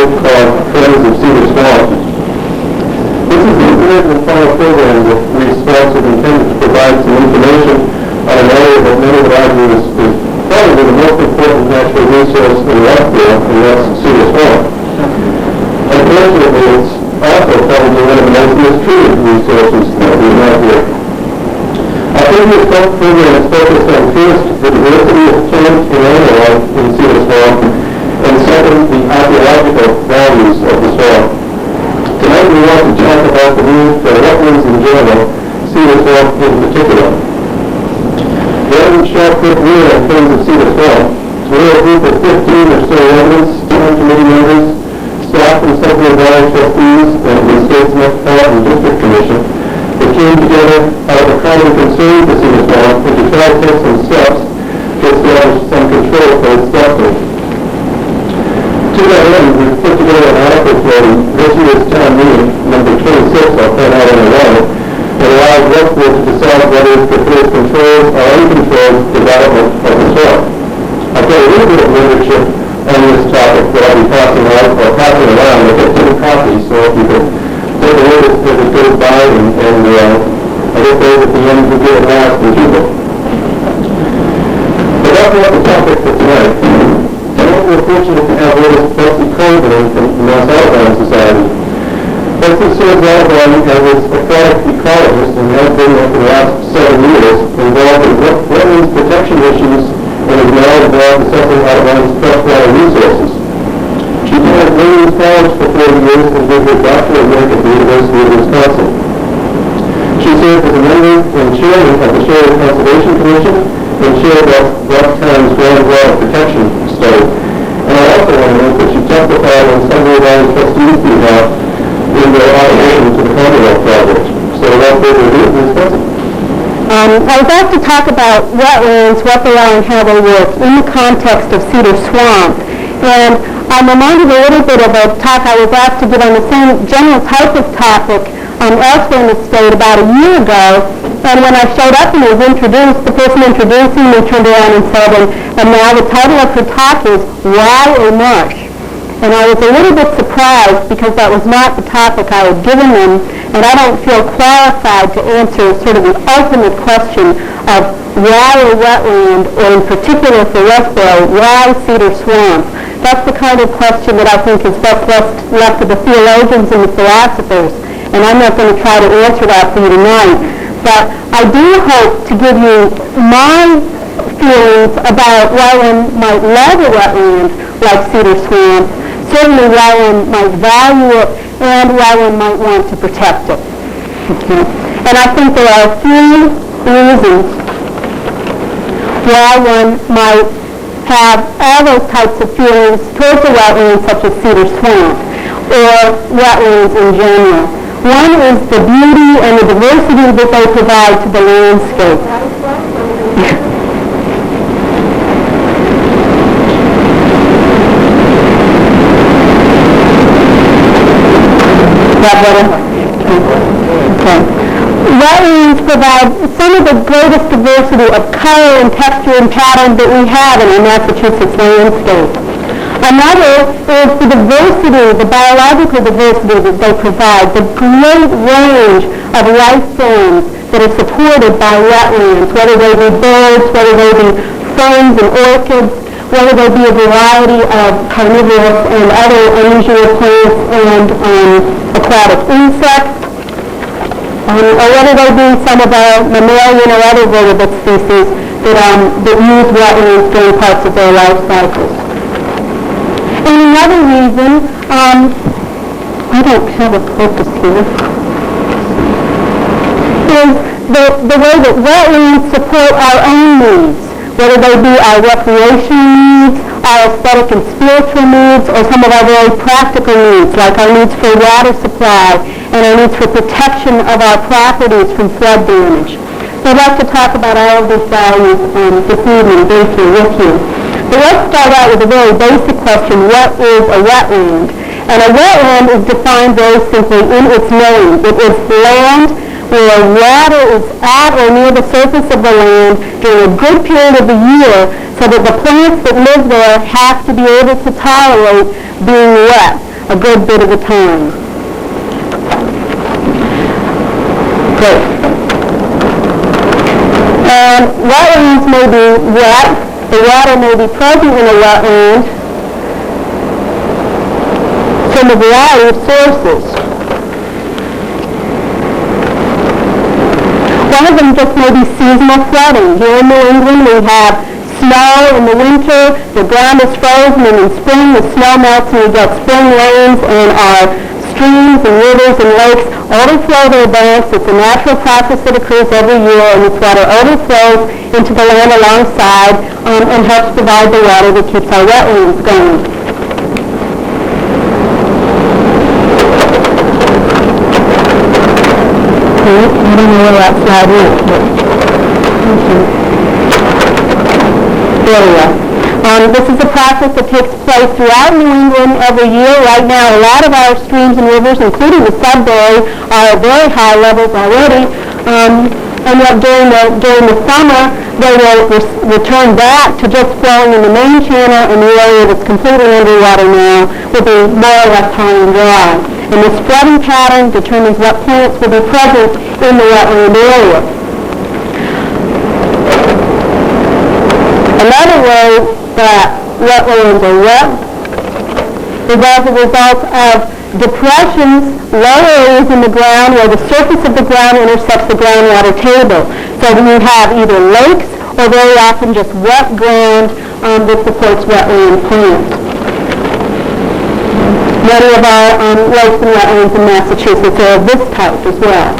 group called Friends of Cedar Swamp. This is the third and final program that we sponsored intended to provide some information on an area that many would argue is probably the most important natural resource in Westborough, and that's Cedar Swamp. Unfortunately, it's also probably one of the most mistreated resources that we have here. Our previous program is focused on first, the diversity of plant and animal life in Cedar Swamp, and second, the archaeological values of the swamp. Tonight we want to talk about the need for wetlands in general, Cedar Swamp in particular. One short quick word on Friends of Cedar Swamp. We're a group of 15 or so residents, 10 committee members, staff and several valley trustees, and the state's Metropolitan District Commission that came together out of a common concern for Cedar Swamp and to try to take some steps to establish some control for its destiny. To that end, we've put together an article from this year's town meeting, number 26, I'll point out in a moment, that allows Westborough to decide whether it prefers controlled or uncontrolled development of the swamp. I've got a little bit of literature on this topic that I'll be passing out or passing around. I'll get some copies, so if you can take a look as it goes by, and I guess those at the end will get it last and keep it. But that's not the topic for tonight. Tonight we're fortunate to have with us Betsy Colburn from the Massachusetts Audubon Society. Betsy serves Audubon as its aquatic ecologist and has been for the last 7 years involved in wetlands protection issues and is now involved assessing Audubon's freshwater resources. She taught at Wetland College for 40 years and did her doctoral work at the University of Wisconsin. She served as a member and chairman of the Shore Conservation Commission and chaired that time's groundwater protection study. And I also want to note that she testified on several of our trustees' behalf in their opposition to the Commonwealth project. So without further ado, Ms. Betsy. I was asked to talk about wetlands, what they are and how they work in the context of Cedar Swamp. And I'm reminded a little bit of a talk I was asked to give on the same general type of topic elsewhere in the state about a year ago. And when I showed up and was introduced, the person introducing me turned around and said, and now the title of her talk is Why a Marsh? And I was a little bit surprised because that was not the topic I had given them, and I don't feel qualified to answer sort of the ultimate question of why a wetland, or in particular for Westborough, why Cedar Swamp? That's the kind of question that I think is best left to the theologians and the philosophers, and I'm not going to try to answer that for you tonight. But I do hope to give you my feelings about why one might love a wetland like Cedar Swamp, certainly why one might value it, and why one might want to protect it. Okay. And I think there are a few reasons why one might have all those types of feelings towards a wetland such as Cedar Swamp, or wetlands in general. One is the beauty and the diversity that they provide to the landscape. Okay. Wetlands provide some of the greatest diversity of color and texture and pattern that we have in our Massachusetts landscape. Another is the diversity, the biological diversity that they provide, the great range of life forms that are supported by wetlands, whether they be birds, whether they be ferns and orchids, whether they be a variety of carnivorous and other unusual plants and aquatic insects, or whether they be some of our mammalian or other vertebrate species that use wetlands during parts of their life cycles. And another reason, I don't have a focus here, is the way that wetlands support our own needs, whether they be our recreation needs, our aesthetic and spiritual needs, or some of our very practical needs, like our needs for water supply and our needs for protection of our properties from flood damage. So I'd like to talk about all of these values this evening briefly with you. But let's start out with a very basic question: what is a wetland? And a wetland is defined very simply in its name. It is land where water is at or near the surface of the land during a good period of the year, so that the plants that live there have to be able to tolerate being wet. a good bit of the time. Good. And wetlands may be wet. The water may be present in a wetland from a variety of sources. One of them just may be seasonal flooding. Here in New England we have snow in the winter, the ground is frozen, and in spring the snow melts and we get spring rains, and our streams and rivers and lakes overflow their banks. It's a natural process that occurs every year, and this water overflows into the land alongside and helps provide the water that keeps our wetlands going. I don't know where that slide is, but there we go. This is a process that takes place throughout New England every year. Right now, a lot of our streams and rivers, including the Sudbury, are at very high levels already. And yet during the summer, they will return back to just flowing in the main channel, and the area that's completely underwater now will be more or less high and dry. And this flooding pattern determines what plants will be present in the wetland area. Another way that wetlands are wet is as a result of depressions, low areas in the ground where the surface of the ground intersects the groundwater table. So you have either lakes or very often just wet ground that supports wetland plants. Many of our lakes and wetlands in Massachusetts are of this type as well.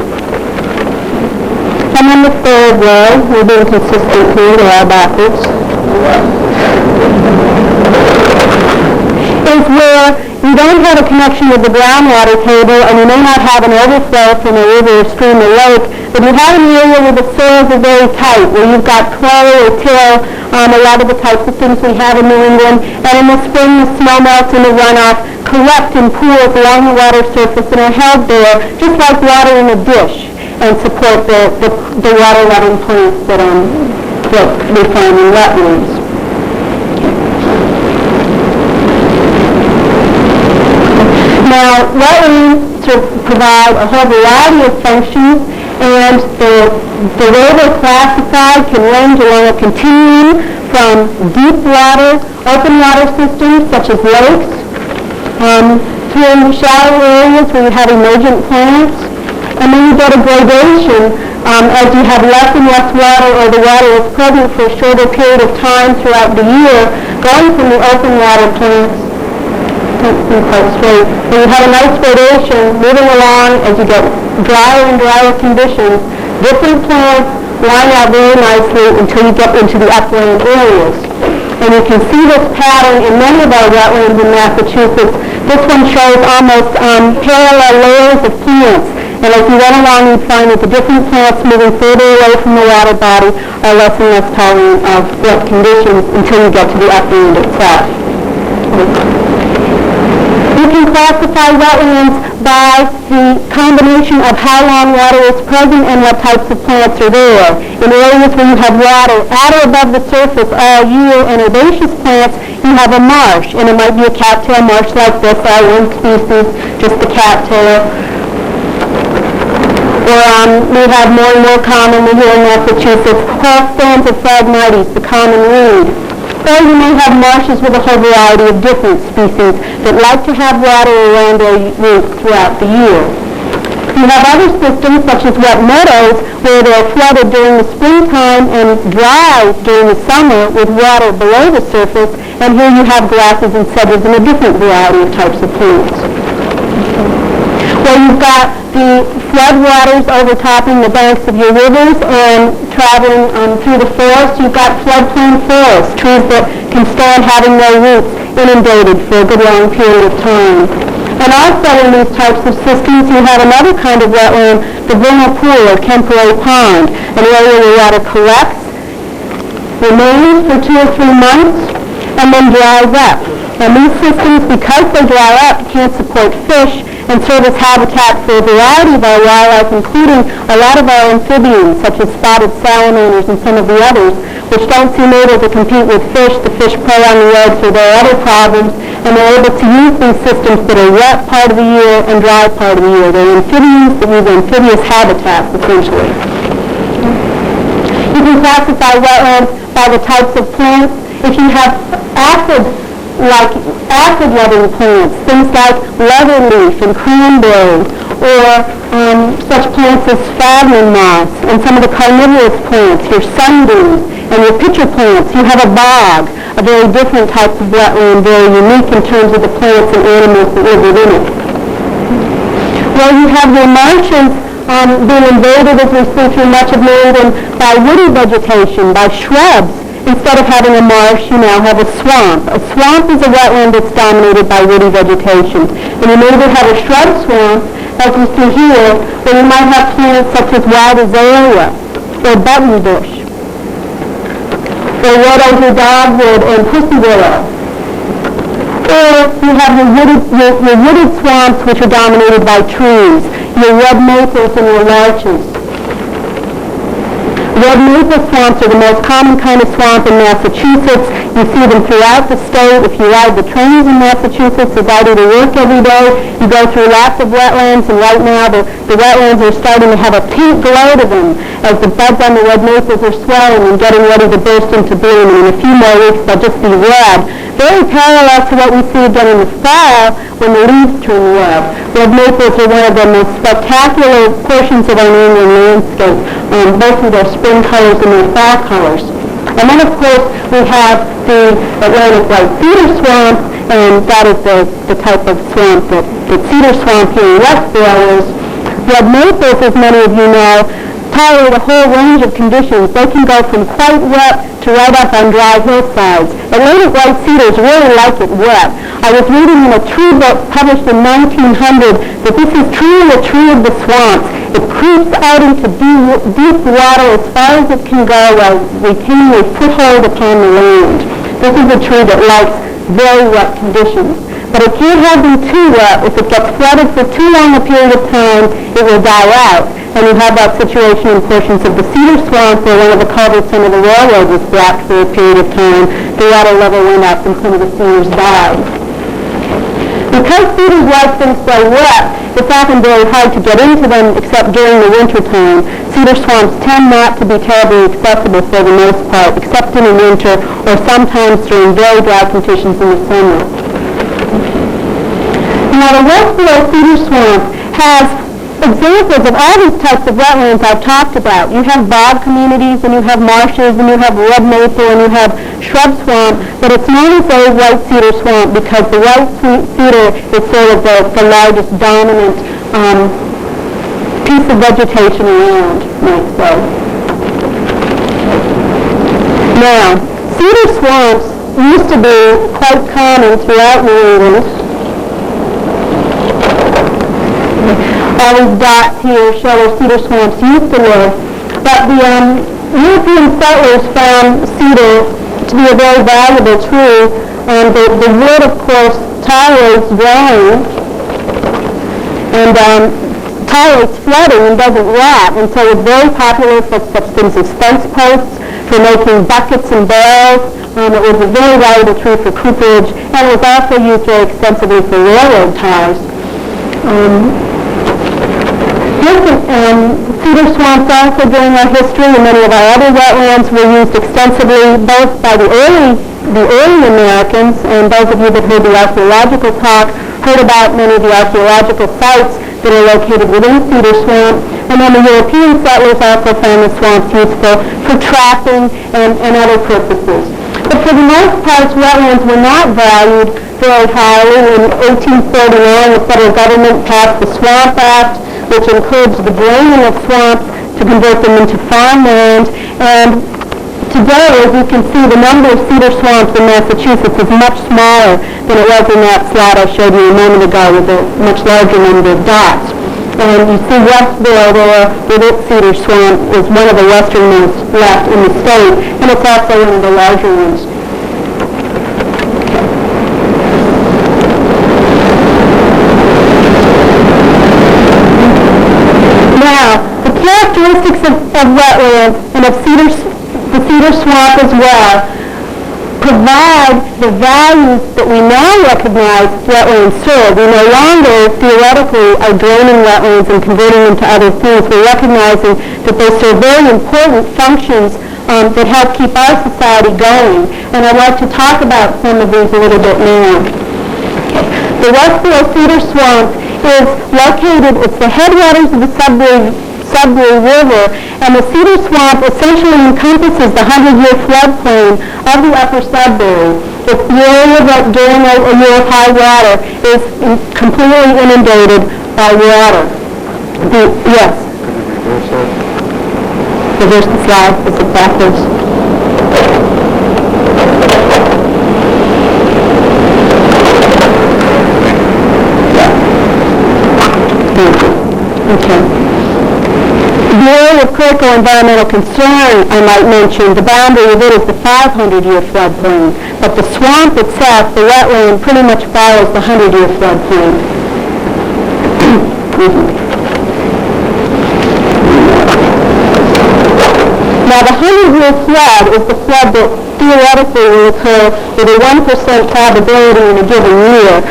And then the third row, we're being consistent here, they are backwards, is where you don't have a connection with the groundwater table, and you may not have an overflow from a river or stream or lake, but you have an area where the soils are very tight, where you've got clay or till, a lot of the types of things we have in New England, and in the spring the snow melts and the runoff collect in pools along the water surface and are held there, just like water in a dish, and support the water-loving plants that we find in wetlands. Now, wetlands provide a whole variety of functions, and the way they're classified can range along a continuum from deep water, open water systems such as lakes, through shallow areas where you have emergent plants, and then you get a gradation as you have less and less water, or the water is present for a shorter period of time throughout the year, going from the open water plants. Can't see quite straight. And you have a nice gradation moving along as you get drier and drier conditions. Different plants line out very nicely until you get into the upland areas. And you can see this pattern in many of our wetlands in Massachusetts. This one shows almost parallel layers of plants. And as you run along, you find that the different plants moving further away from the water body are less and less tolerant of wet conditions until you get to the upland itself. You can classify wetlands by the combination of how long water is present and what types of plants are there. In areas where you have water at or above the surface all year and herbaceous plants, you have a marsh, and it might be a cattail marsh like this, one species, just the cattail. Or we have more and more commonly here in Massachusetts, whole stands of Phragmites, the common reed. Or you may have marshes with a whole variety of different species that like to have water around their roots throughout the year. You have other systems such as wet meadows where they're flooded during the springtime and dry during the summer with water below the surface, and here you have grasses and sedges and a different variety of types of plants. Where you've got the floodwaters overtopping the banks of your rivers and traveling through the forest, you've got floodplain forests, trees that can stand having their roots inundated for a good long period of time. And also in these types of systems, you have another kind of wetland, the vernal pool or temporary pond, an area where water collects, remains for 2 or 3 months, and then dries up. And these systems, because they dry up, can't support fish and serve as habitat for a variety of our wildlife, including a lot of our amphibians, such as spotted salamanders and some of the others, which don't seem able to compete with fish. The fish prey on the eggs, or there are other problems, and they're able to use these systems that are wet part of the year and dry part of the year. They're amphibians that use amphibious habitats, essentially. You can classify wetlands by the types of plants. If you have acid-loving plants, things like leatherleaf and cranberry, or such plants as sphagnum moss, and some of the carnivorous plants, your sunbeam, and your pitcher plants. You have a bog, a very different type of wetland, very unique in terms of the plants and animals that live within it. Well, you have your marshes being invaded, as we see through much of New England, by woody vegetation, by shrubs. Instead of having a marsh, you now have a swamp. A swamp is a wetland that's dominated by woody vegetation. And you may either have a shrub swamp, as you see here, where you might have plants such as wild azalea, or buttonbush, or red oak dogwood and pussy willow. Or you have your wooded swamps, which are dominated by trees, your red maples and your larches. Red maple swamps are the most common kind of swamp in Massachusetts. You see them throughout the state. If you ride the trains in Massachusetts, as I do to work every day, you go through lots of wetlands, and right now the wetlands are starting to have a pink glow to them as the buds on the red maples are swelling and getting ready to burst into bloom. And in a few more weeks, they'll just be red. Very parallel to what we see again in the fall when the leaves turn red. Red maples are one of the most spectacular portions of our New England landscape, both with their spring colors and their fall colors. And then, of course, we have the Atlantic white cedar swamp, and that is the type of swamp that Cedar Swamp here in Westborough is. Red maples, as many of you know, tolerate a whole range of conditions. They can go from quite wet to right up on dry hillsides. Atlantic white cedars really like it wet. I was reading in a tree book published in 1900 that this is truly a tree of the swamps. It creeps out into deep water as far as it can go while retaining a foothold upon the land. This is a tree that likes very wet conditions. But it can't have them too wet. If it gets flooded for too long a period of time, it will die out. And you have that situation in portions of the Cedar Swamp where one of the culverts under the railroad was blocked for a period of time. The water level went up and some of the cedars died. Because cedars like things so wet, it's often very hard to get into them except during the winter time. Cedar swamps tend not to be terribly accessible for the most part, except in the winter or sometimes during very dry conditions in the summer. Now, the Westborough Cedar Swamp has examples of all these types of wetlands I've talked about. You have bog communities, and you have marshes, and you have red maple, and you have shrub swamp, but it's known as a white cedar swamp because the white cedar is sort of the largest dominant piece of vegetation around, might say. Now, cedar swamps used to be quite common throughout New England. All these dots here show where cedar swamps used to live. But the European settlers found cedar to be a very valuable tree, and the wood, of course, tolerates drying and tolerates flooding and doesn't rot, and so it's very popular for such things as fence posts, for making buckets and barrels. It was a very valuable tree for cooperage, and it was also used very extensively for railroad ties. Cedar swamps also during our history and many of our other wetlands were used extensively both by the early Americans, and those of you that heard the archaeological talk heard about many of the archaeological sites that are located within Cedar Swamp, and then the European settlers also found the swamps useful for trapping and other purposes. But for the most part, wetlands were not valued very highly. In 1849, the federal government passed the Swamp Act, which encouraged the draining of swamps to convert them into farmland. And today, as you can see, the number of cedar swamps in Massachusetts is much smaller than it was in that slide I showed you a moment ago with a much larger number of dots. And you see Westborough there with its cedar swamp is one of the westernmost left in the state, and it's also one of the larger ones. Now, the characteristics of wetlands and of the cedar swamp as well provide the values that we now recognize wetlands serve. We no longer theoretically are draining wetlands and converting them to other things. We're recognizing that they serve very important functions that help keep our society going. And I'd like to talk about some of these a little bit now. The Westborough Cedar Swamp is located, it's the headwaters of the Sudbury River, and the Cedar Swamp essentially encompasses the 100-year floodplain of the upper Sudbury. It's the area that during a year of high water is completely inundated by water. Yes? Reverse the slide. Is it backwards? Okay. The area of critical environmental concern, I might mention, the boundary of it is the 500-year floodplain, but the swamp itself, the wetland, pretty much follows the 100-year floodplain. Now, the 100-year flood is the flood that theoretically will occur with a 1% probability in a given year.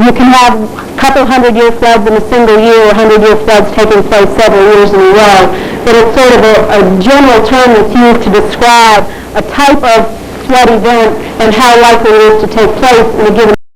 You can have a couple 100-year floods in a single year, 100-year floods taking place several years in a row, but it's sort of a general term that's used to describe a type of flood event and how likely it is to take place in a given